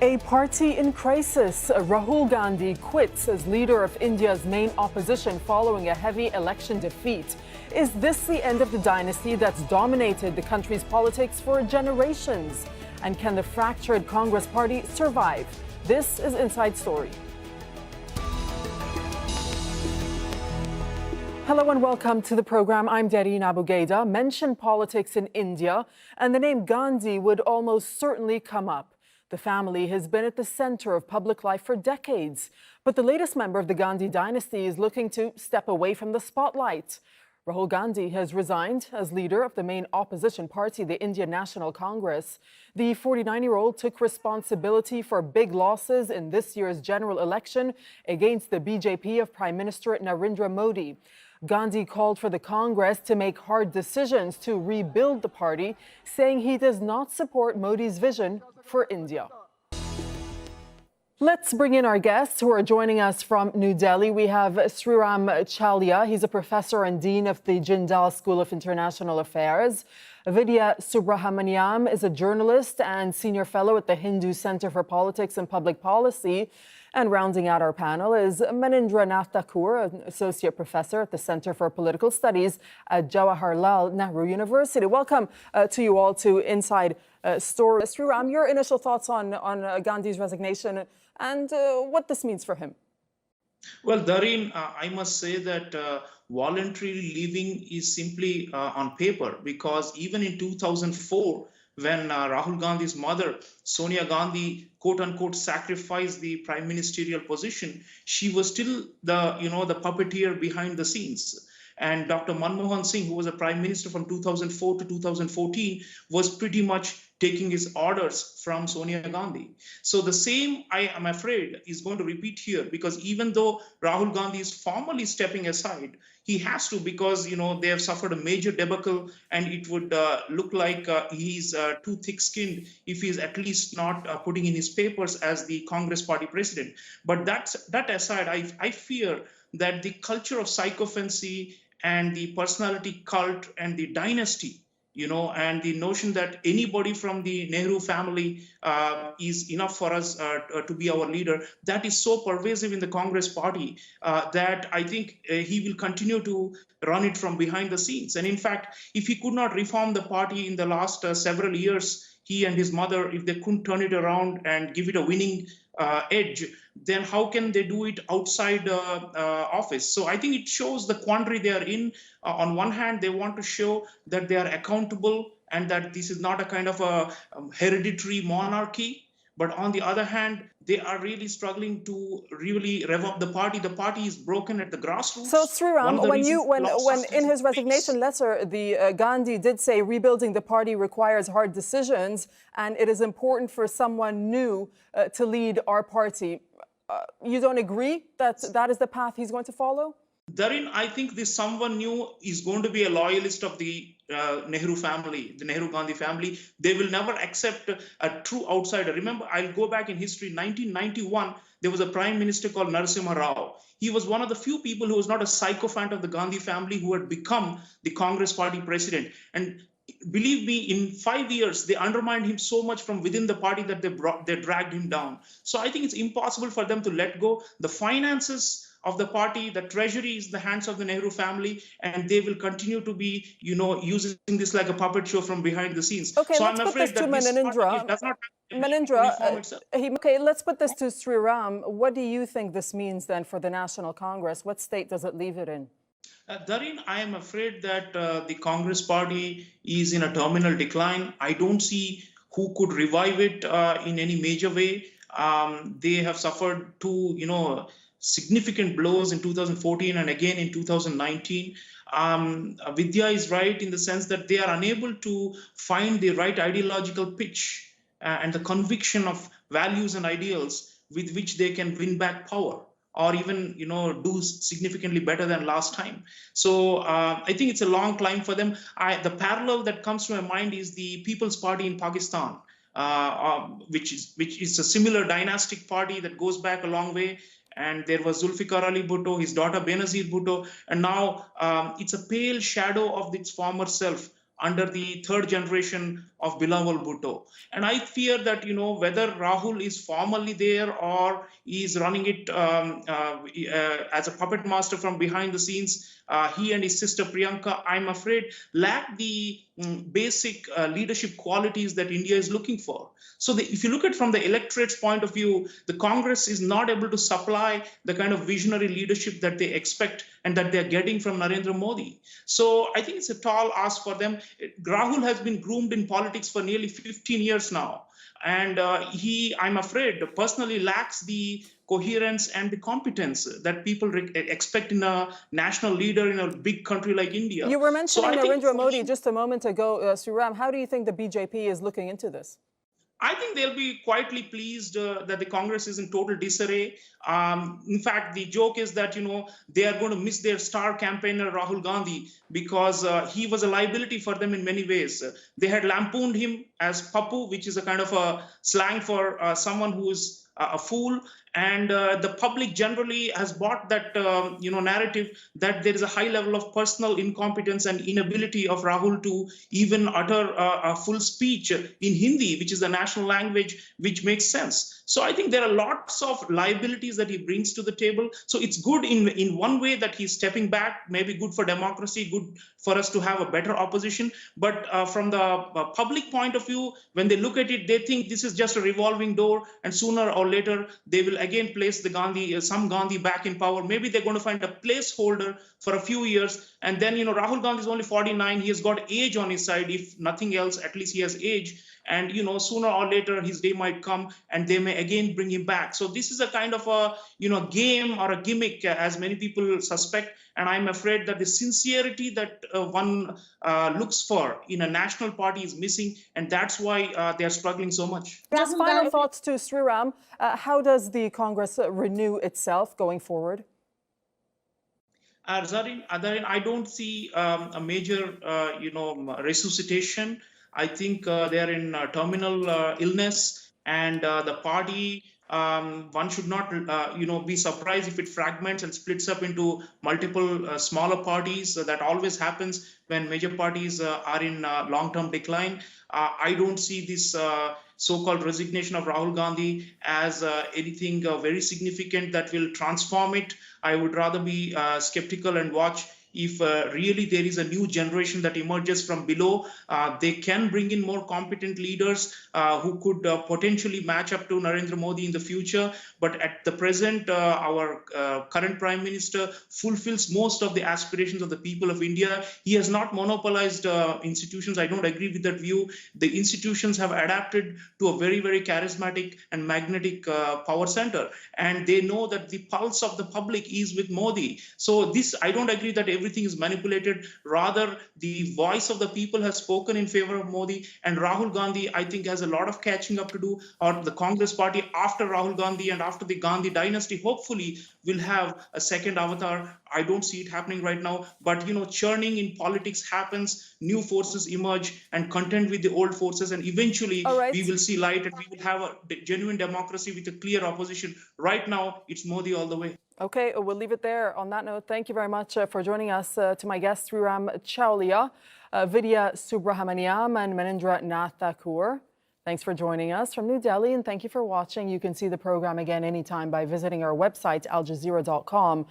A party in crisis. Rahul Gandhi quits as leader of India's main opposition following a heavy election defeat. Is this the end of the dynasty that's dominated the country's politics for generations? And can the fractured Congress party survive? This is Inside Story. Hello and welcome to the program. I'm Dareen Abugaida. Mention politics in India and the name Gandhi would almost certainly come up. The family has been at the center of public life for decades, but the latest member of the Gandhi dynasty is looking to step away from the spotlight. Rahul Gandhi has resigned as leader of the main opposition party, the Indian National Congress. The 49-year-old took responsibility for big losses in this year's general election against the BJP of Prime Minister Narendra Modi. Gandhi called for the Congress to make hard decisions to rebuild the party, saying he does not support Modi's vision for India. Let's bring in our guests who are joining us from New Delhi. We have Sreeram Chaulia. He's a professor and dean of the Jindal School of International Affairs. Vidya Subrahmanyam is a journalist and senior fellow at the Hindu Center for Politics and Public Policy. And rounding out our panel is Narendra Thakur, an associate professor at the Center for Political Studies at Jawaharlal Nehru University. Welcome to you all to Inside Story. Sreeram, your initial thoughts on Gandhi's resignation and what this means for him? Well, Dareen, I must say that voluntarily leaving is simply on paper, because even in 2004, when Rahul Gandhi's mother, Sonia Gandhi, quote unquote, sacrificed the prime ministerial position, she was still the puppeteer behind the scenes. And Dr. Manmohan Singh, who was a prime minister from 2004 to 2014, was pretty much taking his orders from Sonia Gandhi. So the same, I am afraid, is going to repeat here, because even though Rahul Gandhi is formally stepping aside, he has to, because they have suffered a major debacle, and it would look like he's too thick-skinned if he's at least not putting in his papers as the Congress party president. But that aside, I fear that the culture of sycophancy and the personality cult and the dynasty, and the notion that anybody from the Nehru family is enough for us to be our leader, that is so pervasive in the Congress party that I think he will continue to run it from behind the scenes. And in fact, if he could not reform the party in the last several years, he and his mother, if they couldn't turn it around and give it a winning edge, then how can they do it outside office? So I think it shows the quandary they are in. On one hand, they want to show that they are accountable and that this is not a kind of a hereditary monarchy. But on the other hand, they are really struggling to really rev up the party. The party is broken at the grassroots. So, Sreeram, when in his resignation letter, the Gandhi did say rebuilding the party requires hard decisions, and it is important for someone new to lead our party. You don't agree that that is the path he's going to follow? Dareen, I think this someone new is going to be a loyalist of the Nehru family, the Nehru Gandhi family. They will never accept a true outsider. Remember, I'll go back in history. 1991, there was a prime minister called Narasimha Rao. He was one of the few people who was not a sycophant of the Gandhi family who had become the Congress party president. And believe me, in 5 years, they undermined him so much from within the party that they dragged him down. So I think it's impossible for them to let go. The finances of the party, the treasury is in the hands of the Nehru family, and they will continue to be, using this like a puppet show from behind the scenes. Okay, so let's I'm put this to Narendra. Okay, let's put this to Sreeram. What do you think this means then for the National Congress? What state does it leave it in? Dareen, I am afraid that the Congress party is in a terminal decline. I don't see who could revive it in any major way. They have suffered two, significant blows in 2014 and again in 2019. Vidya is right in the sense that they are unable to find the right ideological pitch and the conviction of values and ideals with which they can win back power, or even do significantly better than last time. So I think it's a long climb for them. The parallel that comes to my mind is the People's Party in Pakistan, which is a similar dynastic party that goes back a long way. And there was Zulfikar Ali Bhutto, his daughter Benazir Bhutto, and now it's a pale shadow of its former self under the third generation of Bilawal Bhutto. And I fear that, whether Rahul is formally there or is running it as a puppet master from behind the scenes, he and his sister Priyanka, I'm afraid, lack the basic leadership qualities that India is looking for. So if you look at from the electorate's point of view, the Congress is not able to supply the kind of visionary leadership that they expect and that they're getting from Narendra Modi. So I think it's a tall ask for them. Rahul has been groomed in politics for nearly 15 years now. And he, I'm afraid, personally lacks the coherence and the competence that people expect in a national leader in a big country like India. You were mentioning Narendra Modi just a moment ago, Sreeram. How do you think the BJP is looking into this? I think they'll be quietly pleased that the Congress is in total disarray. In fact, the joke is that, they are going to miss their star campaigner, Rahul Gandhi, because he was a liability for them in many ways. They had lampooned him as Pappu, which is a kind of a slang for someone who is a fool. And the public generally has bought that, narrative that there is a high level of personal incompetence and inability of Rahul to even utter a full speech in Hindi, which is the national language, which makes sense. So I think there are lots of liabilities that he brings to the table. So it's good in one way that he's stepping back, maybe good for democracy, good for us to have a better opposition. But from the public point of view, when they look at it, they think this is just a revolving door, and sooner or later they will again place the some Gandhi back in power. Maybe they're going to find a placeholder for a few years. And then, Rahul Gandhi is only 49. He has got age on his side. If nothing else, at least he has age. And, sooner or later, his day might come and they may again bring him back. So this is a kind of a, game or a gimmick, as many people suspect. And I'm afraid that the sincerity that one looks for in a national party is missing. And that's why they're struggling so much. Just final thoughts to Sreeram. How does the Congress renew itself going forward? Zareen, I don't see a major, resuscitation. I think they're in terminal illness, and the party, one should not, be surprised if it fragments and splits up into multiple smaller parties. That always happens when major parties are in long-term decline. I don't see this so-called resignation of Rahul Gandhi as anything very significant that will transform it. I would rather be skeptical and watch if really there is a new generation that emerges from below. They can bring in more competent leaders who could potentially match up to Narendra Modi in the future. But at the present, our current Prime Minister fulfills most of the aspirations of the people of India. He has not monopolized institutions. I don't agree with that view. The institutions have adapted to a very, very charismatic and magnetic power center. And they know that the pulse of the public is with Modi. So this, I don't agree that everything is manipulated. Rather, the voice of the people has spoken in favor of Modi, and Rahul Gandhi, I think, has a lot of catching up to do. Or the Congress party after Rahul Gandhi and after the Gandhi dynasty, hopefully will have a second avatar. I don't see it happening right now, but churning in politics happens, new forces emerge and contend with the old forces, and eventually we will see light and we will have a genuine democracy with a clear opposition. Right now, it's Modi all the way. Okay, we'll leave it there. On that note, thank you very much for joining us. To my guests, Sreeram Chaulia, Vidya Subramaniam, and Narendra Nath Thakur. Thanks for joining us from New Delhi, and thank you for watching. You can see the program again anytime by visiting our website, aljazeera.com.